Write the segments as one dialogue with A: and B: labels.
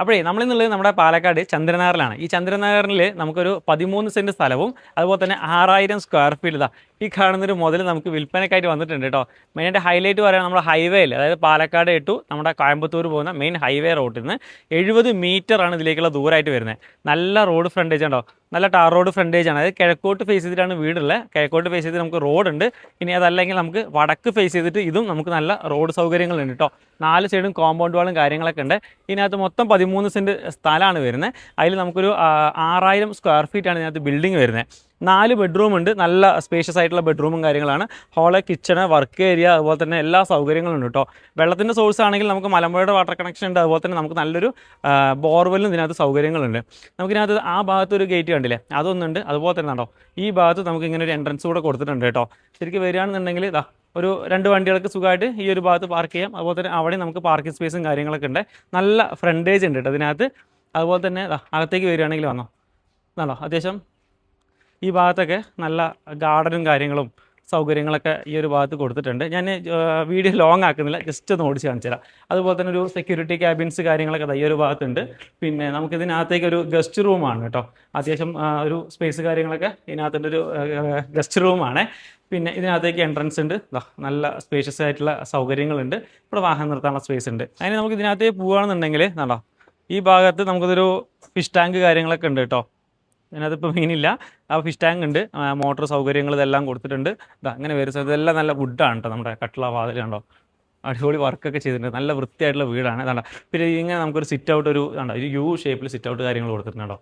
A: അപ്പോഴേ നമ്മളിന്നുള്ളത് നമ്മുടെ പാലക്കാട് ചന്ദ്രനഗറിലാണ്. ഈ ചന്ദ്രനഗറിൽ നമുക്കൊരു 13 സെൻറ്റ് സ്ഥലവും അതുപോലെ തന്നെ 6000 സ്ക്വയർ ഫീറ്റ് ഇതാ ഈ കാണുന്നൊരു മുതൽ നമുക്ക് വിൽപ്പനയ്ക്കായിട്ട് വന്നിട്ടുണ്ട് കേട്ടോ. മെയിനായിട്ട് ഹൈലൈറ്റ് പറയുകയാണ് നമ്മുടെ ഹൈവേയിൽ, അതായത് പാലക്കാട് ടു നമ്മുടെ കോയമ്പത്തൂർ പോകുന്ന മെയിൻ ഹൈവേ റോഡിൽ നിന്ന് 70 മീറ്ററാണ് ഇതിലേക്കുള്ള ദൂരമായിട്ട് വരുന്നത്. നല്ല റോഡ് ഫ്രണ്ടേജ് ഉണ്ടോ, നല്ല ടാർ റോഡ് ഫ്രണ്ടേജ് ആണ്. അതായത് കിഴക്കോട്ട് ഫേസ് ചെയ്തിട്ടാണ് വീടുള്ളത്. കിഴക്കോട്ട് ഫേസ് ചെയ്ത് നമുക്ക് റോഡുണ്ട്. ഇനി അതല്ലെങ്കിൽ നമുക്ക് വടക്ക് ഫേസ് ചെയ്തിട്ട് ഇതും നമുക്ക് നല്ല റോഡ് സൗകര്യങ്ങളുണ്ട് കേട്ടോ. 4 സൈഡും കോമ്പൗണ്ട് വാളും കാര്യങ്ങളൊക്കെ ഉണ്ട്. ഇതിനകത്ത് മൊത്തം 13 സെൻറ്റ് സ്ഥലമാണ് വരുന്നത്. അതിൽ നമുക്കൊരു 6000 സ്ക്വയർ ഫീറ്റാണ് ഇതിനകത്ത് ബിൽഡിംഗ് വരുന്നത്. 4 ബെഡ്റൂം ഉണ്ട്, നല്ല സ്പേഷ്യസ് ആയിട്ടുള്ള ബെഡ്റൂമും കാര്യങ്ങളാണ്. ഹോള്, കിച്ചണ്, വർക്ക് ഏരിയ, അതുപോലെ തന്നെ എല്ലാ സൗകര്യങ്ങളും ഉണ്ട് കേട്ടോ. വെള്ളത്തിൻ്റെ സോഴ്സ് ആണെങ്കിൽ നമുക്ക് മലമ്പുഴയുടെ വാട്ടർ കണക്ഷൻ ഉണ്ട്. അതുപോലെ തന്നെ നമുക്ക് നല്ലൊരു ബോർവെല്ലും ഇതിനകത്ത് സൗകര്യങ്ങളുണ്ട്. നമുക്കിതിനകത്ത് ആ ഭാഗത്ത് ഒരു ഗേറ്റ് കണ്ടില്ലേ, അതൊന്നുണ്ട്. അതുപോലെ തന്നെ ഉണ്ടോ ഈ ഭാഗത്ത് നമുക്ക് ഇങ്ങനെ ഒരു എൻട്രൻസ് കൂടെ കൊടുത്തിട്ടുണ്ട് കേട്ടോ. ശരിക്കും വരികയാണെന്നുണ്ടെങ്കിൽ ഇതാ ഒരു 2 വണ്ടികൾക്ക് സുഖമായിട്ട് ഈ ഒരു ഭാഗത്ത് പാർക്ക് ചെയ്യാം. അതുപോലെ തന്നെ അവിടെ നമുക്ക് പാർക്കിംഗ് സ്പേസും കാര്യങ്ങളൊക്കെ ഉണ്ട്. നല്ല ഫ്രണ്ടേജ് ഉണ്ട് കേട്ടോ ഇതിനകത്ത്. അതുപോലെ തന്നെ അകത്തേക്ക് വരികയാണെങ്കിൽ വന്നോ അത്യാവശ്യം ഈ ഭാഗത്തൊക്കെ നല്ല ഗാർഡനും കാര്യങ്ങളും സൗകര്യങ്ങളൊക്കെ ഈ ഒരു ഭാഗത്ത് കൊടുത്തിട്ടുണ്ട്. ഞാൻ വീഡിയോ ലോങ് ആക്കുന്നില്ല, ജസ്റ്റ് ഒന്ന് ഓടിച്ച് കാണിച്ചു തരാം. അതുപോലെ തന്നെ ഒരു സെക്യൂരിറ്റി ക്യാബിൻസ് കാര്യങ്ങളൊക്കെ ഈ ഒരു ഭാഗത്തുണ്ട്. പിന്നെ നമുക്കിതിനകത്തേക്ക് ഒരു ഗസ്റ്റ് റൂമാണ് കേട്ടോ. അത്യാവശ്യം ഒരു സ്പേസ് കാര്യങ്ങളൊക്കെ ഇതിനകത്തുണ്ട്. ഒരു ഗസ്റ്റ് റൂമാണ്. പിന്നെ ഇതിനകത്തേക്ക് എൻട്രൻസ് ഉണ്ട്. നല്ല സ്പേഷ്യസ് ആയിട്ടുള്ള സൗകര്യങ്ങളുണ്ട്. ഇവിടെ വാഹനം നിർത്താനുള്ള സ്പേസ് ഉണ്ട്. അതിന് നമുക്ക് ഇതിനകത്തേക്ക് പോകുകയാണെന്നുണ്ടെങ്കിൽ ഈ ഭാഗത്ത് നമുക്കിതൊരു ഫിഷ് ടാങ്ക് കാര്യങ്ങളൊക്കെ ഉണ്ട് കേട്ടോ. ഇതിനകത്തിപ്പോൾ മീനില്ല, ആ ഫിഷ് ടാങ്ക് ഉണ്ട്. മോട്ടോർ സൗകര്യങ്ങൾ ഇതെല്ലാം കൊടുത്തിട്ടുണ്ട്. അങ്ങനെ വരുന്നത് ഇതെല്ലാം നല്ല വുഡാണ് കേട്ടോ. നമ്മുടെ കട്ടിള വാതിൽ കണ്ടോ, അടിപൊളി വർക്കൊക്കെ ചെയ്തിട്ടുണ്ട്. നല്ല വൃത്തിയായിട്ടുള്ള വീടാണ്. അതാണ്ടോ. പിന്നെ ഇങ്ങനെ നമുക്കൊരു സിറ്റ് ഔട്ട് ഒരു യു ഷേപ്പിൽ സിറ്റ് ഔട്ട് കാര്യങ്ങൾ കൊടുത്തിട്ടുണ്ടോ.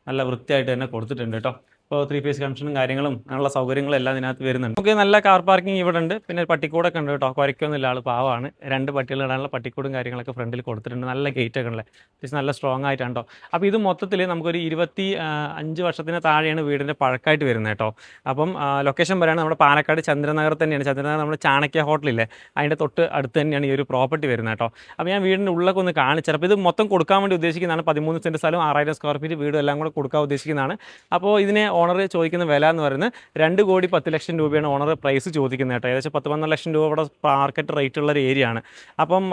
A: നല്ല വൃത്തിയായിട്ട് തന്നെ കൊടുത്തിട്ടുണ്ട് കേട്ടോ. ഇപ്പോൾ 3 ഫേസ് കണക്ഷനും കാര്യങ്ങളും അങ്ങനെയുള്ള സൗകര്യങ്ങളും എല്ലാം ഇതിനകത്ത് വരുന്നുണ്ട്. നമുക്ക് നല്ല കാർ പാർക്കിംഗ് ഇവിടെ ഉണ്ട്. പിന്നെ പട്ടിക്കൂടൊക്കെ ഉണ്ട് കേട്ടോ. കുരയ്ക്കൊന്നുമില്ല, ആൾ പാവമാണ്. 2 പട്ടികൾ ഇടാനുള്ള പട്ടിക്കൂടും കാര്യങ്ങളൊക്കെ ഫ്രണ്ടിൽ കൊടുത്തിട്ടുണ്ട്. നല്ല ഗേറ്റൊക്കെ ഉള്ളത്, അത്യാവശ്യം നല്ല സ്ട്രോങ് ആയിട്ടാണ് കേട്ടോ. അപ്പോൾ ഇത് മൊത്തത്തിൽ നമുക്കൊരു 25 വർഷത്തിന് താഴെയാണ് വീടിൻ്റെ പഴക്കമായിട്ട് വരുന്നത് കേട്ടോ. അപ്പം ലൊക്കേഷൻ പറയുകയാണ് നമ്മുടെ പാലക്കാട് ചന്ദ്രനഗർ തന്നെയാണ്. ചന്ദ്രനഗർ നമ്മുടെ ചാണക്യ ഹോട്ടലില്ലേ, അതിൻ്റെ തൊട്ട് അടുത്ത് തന്നെയാണ് ഈ ഒരു പ്രോപ്പർട്ടി വരുന്നത് കേട്ടോ. അപ്പോൾ ഞാൻ വീടിൻ്റെ ഉള്ളൊക്കെ ഒന്ന് കാണിച്ചു. അപ്പോൾ ഇത് മൊത്തം കൊടുക്കാൻ വേണ്ടി ഉദ്ദേശിക്കുന്നതാണ്. 13 സെൻറ്റ് സ്ഥലം, 6000 സ്ക്വയർ ഫീറ്റ് വീടും എല്ലാം കൂടെ കൊടുക്കാൻ ഉദ്ദേശിക്കുന്നതാണ്. അപ്പോൾ ഇതിനെ ഓണർ ചോദിക്കുന്ന വില എന്ന് പറയുന്നത് 2,10,00,000 രൂപയാണ് ഓണർ പ്രൈസ് ചോദിക്കുന്നത് കേട്ടോ. ഏകദേശം 10-12 ലക്ഷം രൂപ ഇവിടെ മാർക്കറ്റ് റേറ്റ് ഉള്ള ഒരു ഏരിയ ആണ്. അപ്പം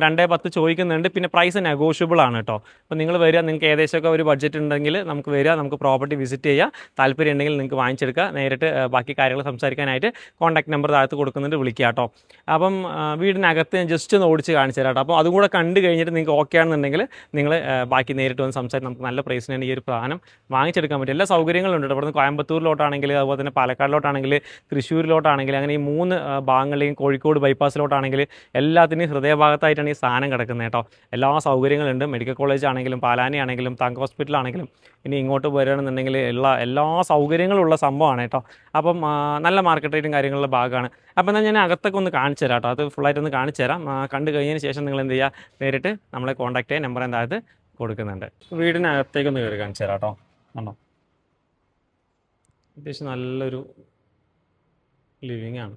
A: 2,10 ചോദിക്കുന്നുണ്ട്. പിന്നെ പ്രൈസ് നെഗോഷ്യബിൾ ആണ് കേട്ടോ. അപ്പോൾ നിങ്ങൾ വരിക, നിങ്ങൾക്ക് ഏകദേശമൊക്കെ ഒരു ബഡ്ജറ്റ് ഉണ്ടെങ്കിൽ നമുക്ക് വരിക, നമുക്ക് പ്രോപ്പർട്ടി വിസിറ്റ് ചെയ്യുക. താല്പര്യം ഉണ്ടെങ്കിൽ നിങ്ങൾക്ക് വാങ്ങിച്ചെടുക്കുക. നേരിട്ട് ബാക്കി കാര്യങ്ങൾ സംസാരിക്കാനായിട്ട് കോൺടാക്ട് നമ്പർ താഴത്ത് കൊടുക്കുന്നുണ്ട്, വിളിക്കുക കേട്ടോ. അപ്പം വീടിനകത്ത് ഞാൻ ജസ്റ്റ് ഒന്ന് ഓടിച്ച് കാണിച്ചു തരാം കേട്ടോ. അപ്പോൾ അതും കൂടെ കണ്ടു കഴിഞ്ഞിട്ട് നിങ്ങൾക്ക് ഓക്കെ ആണെന്നുണ്ടെങ്കിൽ നിങ്ങൾ ബാക്കി നേരിട്ട് വന്ന് സംസാരിച്ച് നമുക്ക് നല്ല പ്രൈസിന് തന്നെ ഈ ഒരു സാധനം വാങ്ങിച്ചെടുക്കാൻ പറ്റും. എല്ലാ സൗകര്യങ്ങളുണ്ട് കേട്ടോ. ഇവിടുന്ന് കോയമ്പത്തൂരിലോട്ടാണെങ്കിൽ, അതുപോലെ തന്നെ പാലക്കാടിലോട്ടാണെങ്കിൽ, തൃശ്ശൂരിലോട്ടാണെങ്കിൽ, അങ്ങനെ ഈ 3 ഭാഗങ്ങളിലെയും കോഴിക്കോട് ബൈപ്പാസിലോട്ടാണെങ്കിൽ എല്ലാത്തിനും ഹൃദയഭാഗത്തായിട്ടാണ് ഈ സാധനം കിടക്കുന്നത് കേട്ടോ. എല്ലാ സൗകര്യങ്ങളുണ്ട്. മെഡിക്കൽ കോളേജ് ആണെങ്കിലും, പാലാനി ആണെങ്കിലും, താങ്ക് ഹോസ്പിറ്റലാണെങ്കിലും, ഇനി ഇങ്ങോട്ട് വരികയാണെന്നുണ്ടെങ്കിൽ എല്ലാ സൗകര്യങ്ങളും ഉള്ള സംഭവമാണ് കേട്ടോ. അപ്പം നല്ല മാർക്കറ്റ് റേറ്റും കാര്യങ്ങളുള്ള ഭാഗമാണ്. അപ്പോൾ എന്നാൽ ഞാൻ അകത്തൊക്കെ ഒന്ന് കാണിച്ചു തരാം കേട്ടോ. അത് ഫുള്ളായിട്ടൊന്ന് കാണിച്ചു തരാം. കണ്ടു കഴിഞ്ഞതിന് ശേഷം നിങ്ങൾ എന്ത് ചെയ്യുക, നേരിട്ട് നമ്മളെ കോൺടാക്ട് ചെയ്യാൻ നമ്പർ എന്തായത് കൊടുക്കുന്നുണ്ട്. വീടിനകത്തേക്കൊന്ന് കയറി കാണിച്ചു തരാം കേട്ടോ. ആണോ, അത്യാവശ്യം നല്ലൊരു ലിവിങ് ആണ്.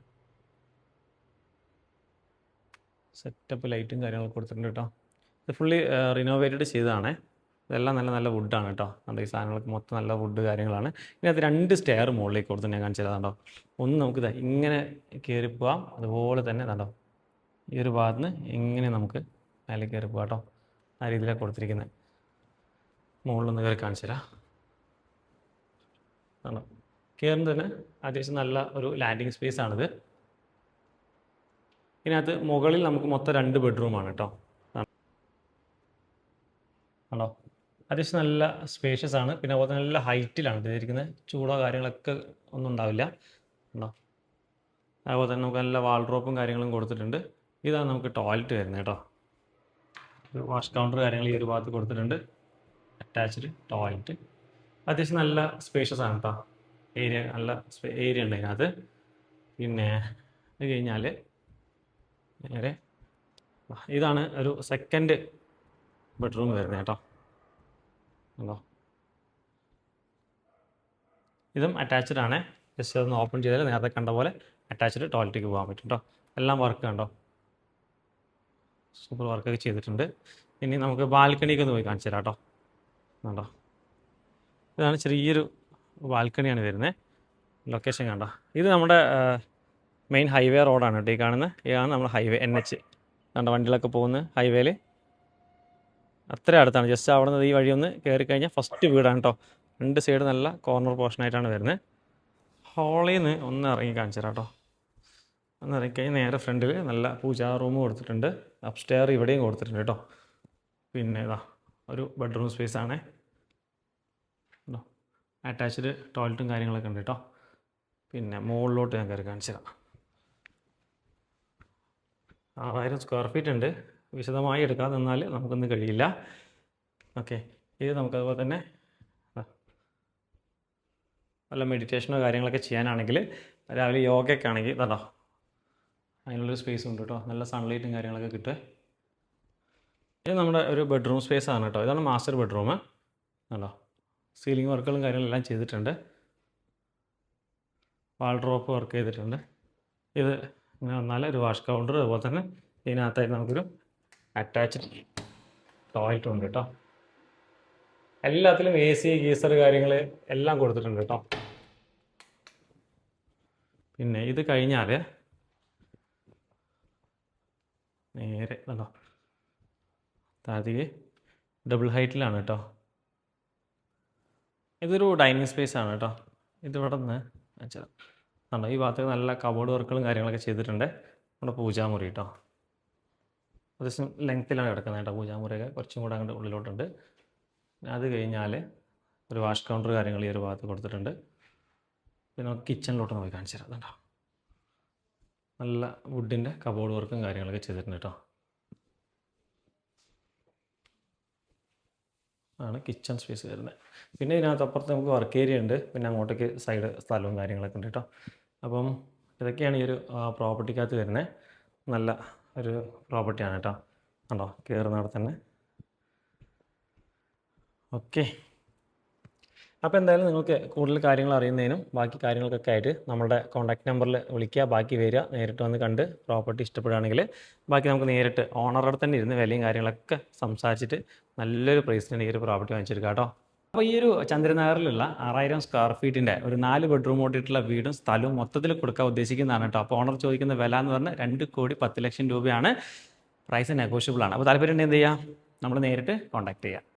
A: സെറ്റപ്പ് ലൈറ്റും കാര്യങ്ങളൊക്കെ കൊടുത്തിട്ടുണ്ട് കേട്ടോ. ഇത് ഫുള്ളി റിനോവേറ്റഡ് ചെയ്തതാണേ. ഇതെല്ലാം നല്ല നല്ല വുഡാണ് കേട്ടോ. ഈ സാധനങ്ങൾക്ക് മൊത്തം നല്ല വുഡ് കാര്യങ്ങളാണ്. ഇതിനകത്ത് 2 സ്റ്റെയർ മുകളിലേക്ക് കൊടുത്ത് ഞാൻ കാണിച്ചു തരാം കേട്ടോ. ഒന്ന് നമുക്ക് ഇങ്ങനെ കയറി പോവാം. അതുപോലെ തന്നെ കണ്ടോ ഈ ഒരു ഭാഗത്ത് നിന്ന് ഇങ്ങനെ നമുക്ക് മേലെ കയറി പോകാം കേട്ടോ. ആ രീതിയിലാണ് കൊടുത്തിരിക്കുന്നത്. മുകളിലൊന്ന് കയറി കാണിച്ചു തരാം. ആണോ, കയറുന്നത് തന്നെ അത്യാവശ്യം നല്ല ഒരു ലാൻഡിങ് സ്പേസ് ആണിത്. ഇതിനകത്ത് മുകളിൽ നമുക്ക് മൊത്തം 2 ബെഡ്റൂമാണ് കേട്ടോ. ആണോ, അത്യാവശ്യം നല്ല സ്പേഷ്യസ് ആണ്. പിന്നെ അതുപോലെ നല്ല ഹൈറ്റിലാണ് ഇതിരിക്കുന്നത്. ചൂടോ കാര്യങ്ങളൊക്കെ ഒന്നും ഉണ്ടാവില്ല ഉണ്ടോ. അതുപോലെ തന്നെ നമുക്ക് നല്ല വാൾഡ്രോപ്പും കാര്യങ്ങളും കൊടുത്തിട്ടുണ്ട്. ഇതാണ് നമുക്ക് ടോയ്ലറ്റ് വരുന്നത് കേട്ടോ. ഒരു വാഷ് കൗണ്ടർ കാര്യങ്ങൾ ഈ ഒരു ഭാഗത്ത് കൊടുത്തിട്ടുണ്ട്. Attached toilet. അത്യാവശ്യം നല്ല സ്പേഷ്യസ് ആണ് കേട്ടോ. ഏരിയ നല്ല ഏരിയ ഉണ്ട് അതിനകത്ത്. പിന്നെ അത് കഴിഞ്ഞാൽ നേരെ ഇതാണ് ഒരു സെക്കൻഡ് ബെഡ്റൂം വരുന്നത് കേട്ടോ. ഉണ്ടോ, ഇതും അറ്റാച്ച്ഡ് ആണ്. ജസ്റ്റ് അതൊന്ന് ഓപ്പൺ ചെയ്താൽ നേരത്തെ കണ്ട പോലെ അറ്റാച്ച്ഡ് ടോയ്ലറ്റിലേക്ക് പോകാൻ പറ്റും കേട്ടോ. എല്ലാം വർക്ക് കണ്ടോ, സൂപ്പർ വർക്കൊക്കെ ചെയ്തിട്ടുണ്ട്. ഇനി നമുക്ക് ബാൽക്കണിക്ക് ഒന്ന് പോയി കാണിച്ചു തരാം കേട്ടോ. കണ്ടോ, ഇതാണ് ചെറിയൊരു ബാൽക്കണിയാണ് വരുന്നത്. ലൊക്കേഷൻ കണ്ടോ, ഇത് നമ്മുടെ മെയിൻ ഹൈവേ റോഡാണ് കേട്ടോ. ഈ കാണുന്നത് ഇതാണ് നമ്മുടെ ഹൈവേ NH. കണ്ടോ, വണ്ടികളൊക്കെ പോകുന്ന ഹൈവേയിൽ അത്ര അടുത്താണ്. ജസ്റ്റ് അവിടെ നിന്ന് ഈ വഴി ഒന്ന് കയറി കഴിഞ്ഞാൽ ഫസ്റ്റ് വീടാണ് കേട്ടോ. 2 സൈഡ് നല്ല കോർണർ പോർഷനായിട്ടാണ് വരുന്നത്. ഹാളിൽ നിന്ന് ഒന്ന് ഇറങ്ങി കാണിച്ചു തരാം കേട്ടോ. ഒന്ന് ഇറങ്ങിക്കഴിഞ്ഞാൽ നേരെ ഫ്രണ്ടിൽ നല്ല പൂജാ റൂം കൊടുത്തിട്ടുണ്ട്. അപ്സ്റ്റെയർ ഇവിടെയും കൊടുത്തിട്ടുണ്ട് കേട്ടോ. പിന്നെ ഇതാ ഒരു ബെഡ്റൂം സ്പേസ് ആണ്. അറ്റാച്ച്ഡ് ടോയ്ലറ്റും കാര്യങ്ങളൊക്കെ ഉണ്ട് കേട്ടോ. പിന്നെ മുകളിലോട്ട് ഞാൻ കയറി കാണിച്ചു തരാം. 6000 സ്ക്വയർ ഫീറ്റ് ഉണ്ട്. വിശദമായി എടുക്കാതെ നിന്നാൽ നമുക്കൊന്നും കഴിയില്ല. ഓക്കെ, ഇത് നമുക്കതുപോലെ തന്നെ വല്ല മെഡിറ്റേഷനോ കാര്യങ്ങളൊക്കെ ചെയ്യാനാണെങ്കിൽ, രാവിലെ യോഗയൊക്കെ ആണെങ്കിൽ ഇതാ അതിനുള്ളൊരു സ്പേസ് ഉണ്ട് കേട്ടോ. നല്ല സൺലൈറ്റും കാര്യങ്ങളൊക്കെ കിട്ടുക. ഇത് നമ്മുടെ ഒരു ബെഡ്റൂം സ്പേസ് ആണ് കേട്ടോ. ഇതാണ് മാസ്റ്റർ ബെഡ്റൂം. കണ്ടോ, സീലിംഗ് വർക്കുകളും കാര്യങ്ങളെല്ലാം ചെയ്തിട്ടുണ്ട്. വാൾഡ്രോപ്പ് വർക്ക് ചെയ്തിട്ടുണ്ട്. ഇത് ഇങ്ങനെ വന്നാൽ ഒരു വാഷ് കൗണ്ടർ, അതുപോലെ തന്നെ ഇതിനകത്തായിട്ട് നമുക്കൊരു അറ്റാച്ച്ഡ് ടോയ്ലറ്റ് ഉണ്ട് കേട്ടോ. എല്ലാത്തിലും AC, ഗീസർ കാര്യങ്ങൾ എല്ലാം കൊടുത്തിട്ടുണ്ട് കേട്ടോ. പിന്നെ ഇത് കഴിഞ്ഞാൽ നേരെ കണ്ടോ താഴത്തേക്ക് ഡബിൾ ഹൈറ്റിലാണ് കേട്ടോ. ഇതൊരു ഡൈനിങ് സ്പേസ് ആണ് കേട്ടോ. ഇതിവിടെ നിന്ന് വെച്ചാൽ കണ്ടോ, ഈ ഭാഗത്ത് നല്ല കബോർഡ് വർക്കുകളും കാര്യങ്ങളൊക്കെ ചെയ്തിട്ടുണ്ട്. നമ്മുടെ പൂജാമുറി കേട്ടോ. അത്യാവശ്യം ലെങ്ത്തിലാണ് കിടക്കുന്നത് കേട്ടോ. പൂജാമുറിയൊക്കെ കുറച്ചും കൂടെ അങ്ങോട്ട് ഉള്ളിലോട്ടുണ്ട്. അത് കഴിഞ്ഞാൽ ഒരു വാഷ് കൗണ്ടർ കാര്യങ്ങൾ ഈ ഒരു ഭാഗത്ത് കൊടുത്തിട്ടുണ്ട്. പിന്നെ നമുക്ക് കിച്ചണിലോട്ട് പോയി കാണിച്ചു തരാം. കേട്ടോ, നല്ല വുഡിൻ്റെ കബോർഡ് വർക്കും കാര്യങ്ങളൊക്കെ ചെയ്തിട്ടുണ്ട് കേട്ടോ. ആണ് കിച്ചൺ സ്പേസ് വരുന്നത്. പിന്നെ ഇതിനകത്ത് അപ്പുറത്ത് നമുക്ക് വർക്ക് ഏരിയ ഉണ്ട്. പിന്നെ അങ്ങോട്ടേക്ക് സൈഡ് സ്ഥലവും കാര്യങ്ങളൊക്കെ ഉണ്ട് കേട്ടോ. അപ്പം ഇതൊക്കെയാണ് ഈ ഒരു പ്രോപ്പർട്ടിക്കകത്ത് വരുന്നത്. നല്ല ഒരു പ്രോപ്പർട്ടിയാണ് കേട്ടോ. കണ്ടോ, കയറുന്നവിടെ തന്നെ. ഓക്കെ, അപ്പോൾ എന്തായാലും നിങ്ങൾക്ക് കൂടുതൽ കാര്യങ്ങൾ അറിയുന്നതിനും ബാക്കി കാര്യങ്ങൾക്കൊക്കെ ആയിട്ട് നമ്മളുടെ കോൺടാക്ട് നമ്പറിൽ വിളിക്കുക. ബാക്കി വരിക, നേരിട്ട് വന്ന് കണ്ട് പ്രോപ്പർട്ടി ഇഷ്ടപ്പെടുകയാണെങ്കിൽ ബാക്കി നമുക്ക് നേരിട്ട് ഓണറുടെ തന്നെ ഇരുന്ന് വിലയും കാര്യങ്ങളൊക്കെ സംസാരിച്ചിട്ട് നല്ലൊരു പ്രൈസിനാണ് ഈ ഒരു പ്രോപ്പർട്ടി വാങ്ങിച്ചെടുക്കുക കേട്ടോ. അപ്പോൾ ഈ ഒരു ചന്ദ്രനഗറിലുള്ള 6000 സ്ക്വയർ ഫീറ്റിൻ്റെ ഒരു 4 ബെഡ്റൂം ഓടിയിട്ടുള്ള വീടും സ്ഥലവും മൊത്തത്തിൽ കൊടുക്കാൻ ഉദ്ദേശിക്കുന്നതാണ് കേട്ടോ. അപ്പോൾ ഓണർ ചോദിക്കുന്ന വില എന്ന് പറഞ്ഞാൽ 2,10,00,000 രൂപയാണ്. പ്രൈസ് നെഗോഷ്യബിൾ ആണ്. അപ്പോൾ താല്പര്യം ഉണ്ടെങ്കിൽ എന്ത് ചെയ്യുക, നമ്മൾ നേരിട്ട് കോൺടാക്ട് ചെയ്യുക.